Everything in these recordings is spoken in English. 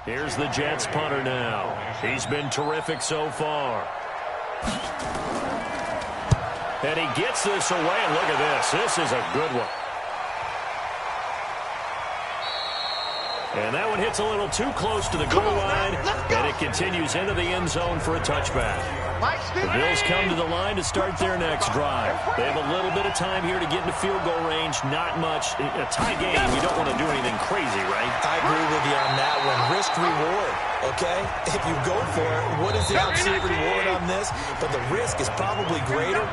Here's the Jets punter now. He's been terrific so far. And he gets this away, and look at this. This is a good one. And that one hits a little too close to the goal line, and it continues into the end zone for a touchback. The Bills come to the line to start their next drive. They have a little bit of time here to get into field goal range. Not much. A tie game, you don't want to do anything crazy, right? I agree with you on that one. Risk-reward, okay? If you go for it, what is the absolute reward on this? But the risk is probably greater.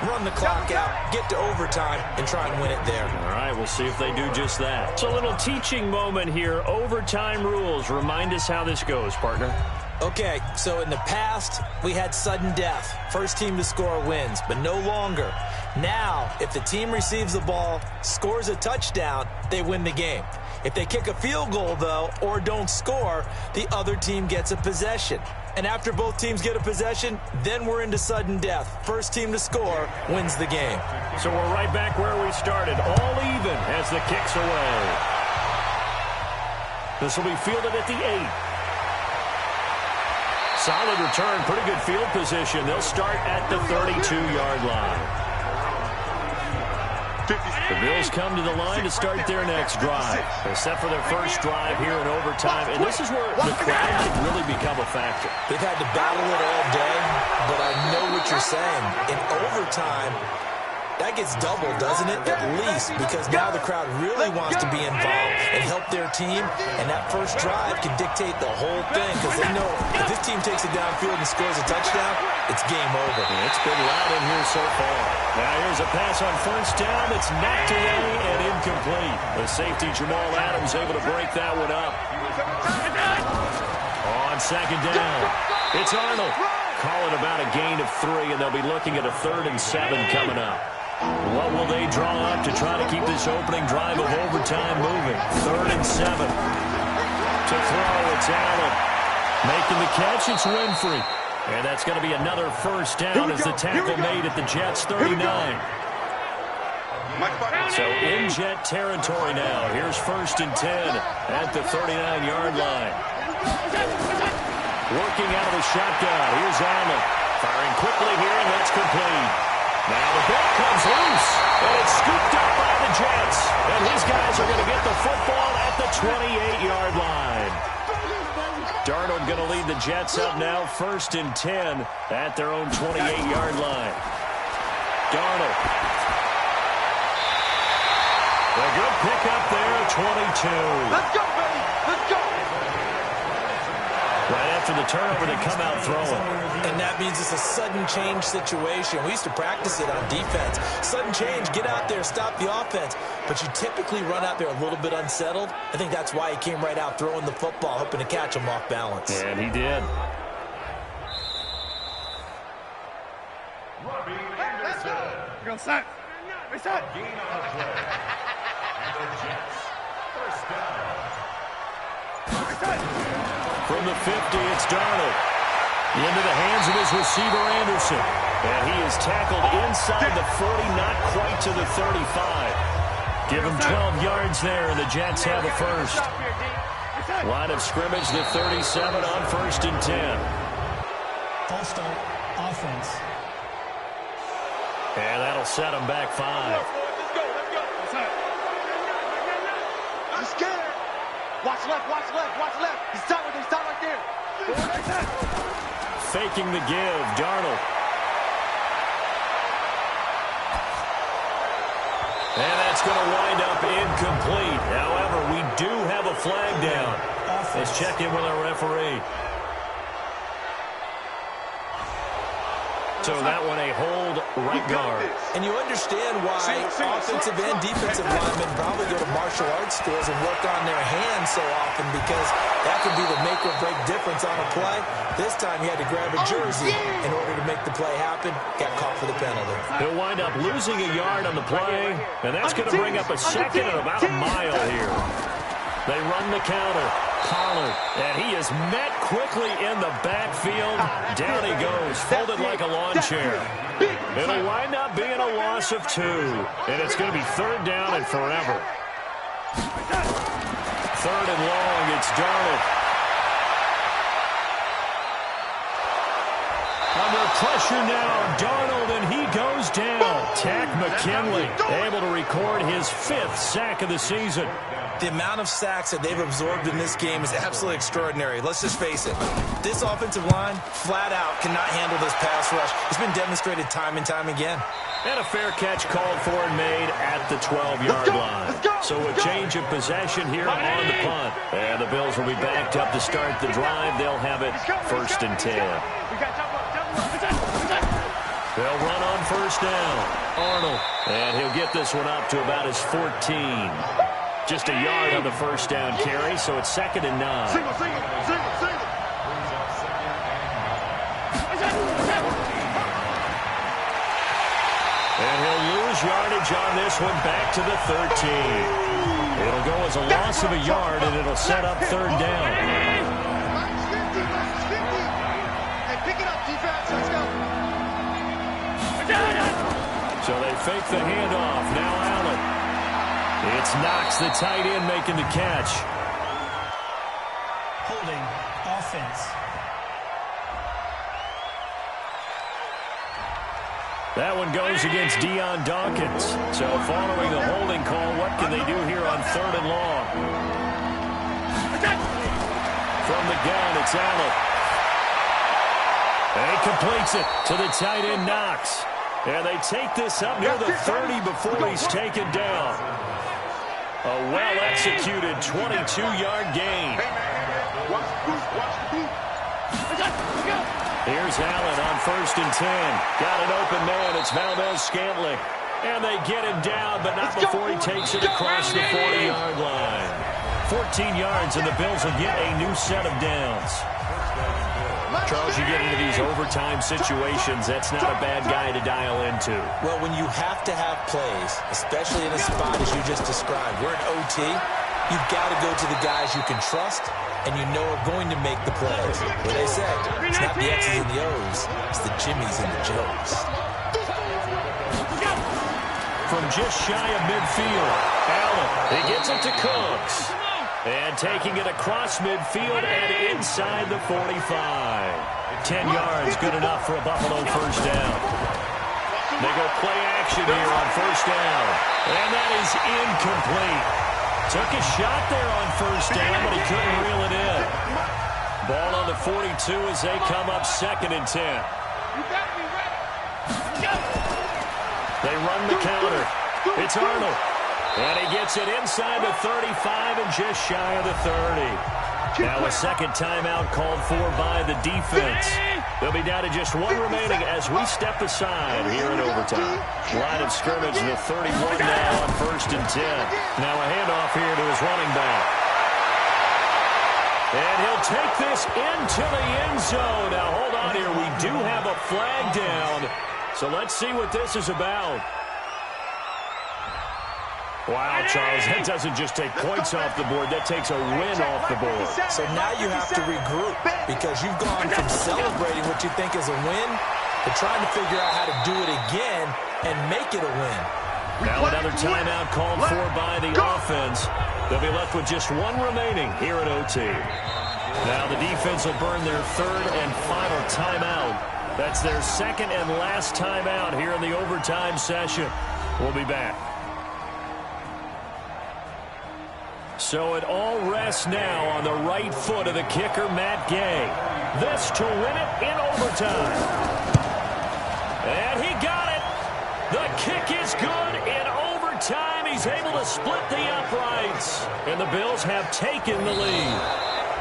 Run the clock out, get to overtime, and try and win it there. All right, we'll see if they do just that. It's a little teaching moment here. Overtime rules. Remind us how this goes, partner. Okay, so in the past, we had sudden death. First team to score wins, but no longer. Now, if the team receives the ball, scores a touchdown, they win the game. If they kick a field goal, though, or don't score, the other team gets a possession. And after both teams get a possession, then we're into sudden death. First team to score wins the game. So we're right back where we started, all even as the kick's away. This will be fielded at the 8. Solid return, pretty good field position. They'll start at the 32-yard line. The Bills come to the line to start their next drive. They're set for their first drive here in overtime, and this is where the crowd could really become a factor. They've had to battle it all day, but I know what you're saying. In overtime, that gets doubled, doesn't it? At least, because now the crowd really wants to be involved and help their team, and that first drive can dictate the whole thing because they know if this team takes it downfield and scores a touchdown, it's game over. It's been loud in here so far. Now here's a pass on first down that's knocked away and incomplete. The safety Jamal Adams able to break that one up. On second down, it's Arnold. Call it about a gain of 3, and they'll be looking at a 3rd and 7 coming up. What will they draw up to try to keep this opening drive of overtime moving? 3rd and 7. To throw, it's Allen. Making the catch, it's Winfrey. And that's going to be another first down as the tackle made at the Jets' 39. So in Jet territory now. Here's 1st and 10 at the 39-yard line. Working out of the shotgun. Here's Allen. Firing quickly here, and that's complete. Now the ball comes loose, and it's scooped up by the Jets. And his guys are going to get the football at the 28-yard line. Darnold going to lead the Jets up now, 1st and 10 at their own 28-yard line. Darnold. A good pickup there, 22. Let's go, baby. Let's go. Right after the turnover, they come out throwing. And that means it's a sudden change situation. We used to practice it on defense. Sudden change, get out there, stop the offense. But you typically run out there a little bit unsettled. I think that's why he came right out throwing the football, hoping to catch him off balance. And he did. Go, set. Reset. From the 50, it's Darnold. Into the hands of his receiver, Anderson. And he is tackled inside the 40, not quite to the 35. Give him 12 yards there, and the Jets have a first. Line of scrimmage, the 37 on 1st and 10. All-star offense. And that'll set him back 5. Let's go. I'm scared. Watch left. He's tight right there. Faking the give, Darnold. And that's going to wind up incomplete. However, we do have a flag down. Let's check in with our referee. So that one a hold right guard. And you understand why offensive and defensive linemen probably go to martial arts schools and work on their hands so often because that could be the make or break difference on a play. This time he had to grab a jersey in order to make the play happen. Got caught for the penalty. He'll wind up losing a yard on the play, and that's going to bring up a second and about a mile here. They run the counter. Pollard, and he is met quickly in the backfield. Down he goes, folded like a lawn chair. It'll wind up being a loss of 2, and it's going to be 3rd down and forever. 3rd and long, it's Darnold. pressure now. Darnold, and he goes down. Tack McKinley able to record his 5th sack of the season. The amount of sacks that they've absorbed in this game is absolutely extraordinary. Let's just face it. This offensive line, flat out, cannot handle this pass rush. It's been demonstrated time and time again. And a fair catch called for and made at the 12-yard line. So a change of possession here on the punt. And the Bills will be backed up to start the drive. They'll have it 1st and 10. They'll run on 1st down. Arnold. And he'll get this one up to about his 14. Just a yard on the 1st down carry, so it's 2nd and 9. Single. And he'll lose yardage on this one back to the 13. It'll go as a loss of a yard, and it'll set up 3rd down. Hey, pick it up, defense. Let's go. So they fake the handoff. Now Allen. It's Knox, the tight end, making the catch. Holding offense. That one goes against Deion Dawkins. So following the holding call, what can they do here on 3rd and long? From the gun, it's Allen. And he completes it to the tight end, Knox. And they take this up near the 30 before he's taken down. A well-executed 22-yard gain. Here's Allen on 1st and 10. Got an open man. It's Valdez-Scantling. And they get him down, but not before he takes it across the 40-yard line. 14 yards, and the Bills will get a new set of downs. Charles, you get into these overtime situations, that's not a bad guy to dial into. Well, when you have to have plays, especially in a spot as you just described, we're in OT, you've got to go to the guys you can trust and you know are going to make the plays. What they say, it's not the X's and the O's, it's the Jimmies and the Joes. From just shy of midfield, Allen, he gets it to Cooks. And taking it across midfield and inside the 45. 10 yards, good enough for a Buffalo 1st down. They go play action here on 1st down. And that is incomplete. Took a shot there on 1st down, but he couldn't reel it in. Ball on the 42 as they come up 2nd and 10. They run the counter. It's Arnold. And he gets it inside the 35 and just shy of the 30. Now a second timeout called for by the defense. They'll be down to just 1 remaining as we step aside here in overtime. Line of scrimmage, the 31 now on 1st and 10. Now a handoff here to his running back. And he'll take this into the end zone. Now hold on here. We do have a flag down. So let's see what this is about. Wow, Charles, that doesn't just take points off the board. That takes a win off the board. So now you have to regroup because you've gone from celebrating what you think is a win to trying to figure out how to do it again and make it a win. Now another timeout called for by the offense. They'll be left with just 1 remaining here at OT. Now the defense will burn their 3rd and final timeout. That's their 2nd and last timeout here in the overtime session. We'll be back. So it all rests now on the right foot of the kicker, Matt Gay. This to win it in overtime. And he got it. The kick is good in overtime. He's able to split the uprights. And the Bills have taken the lead.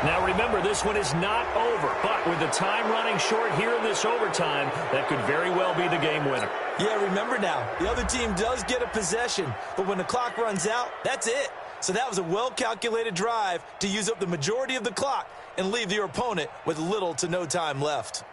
Now remember, this one is not over. But with the time running short here in this overtime, that could very well be the game winner. Yeah, remember now, the other team does get a possession. But when the clock runs out, that's it. So that was a well-calculated drive to use up the majority of the clock and leave your opponent with little to no time left.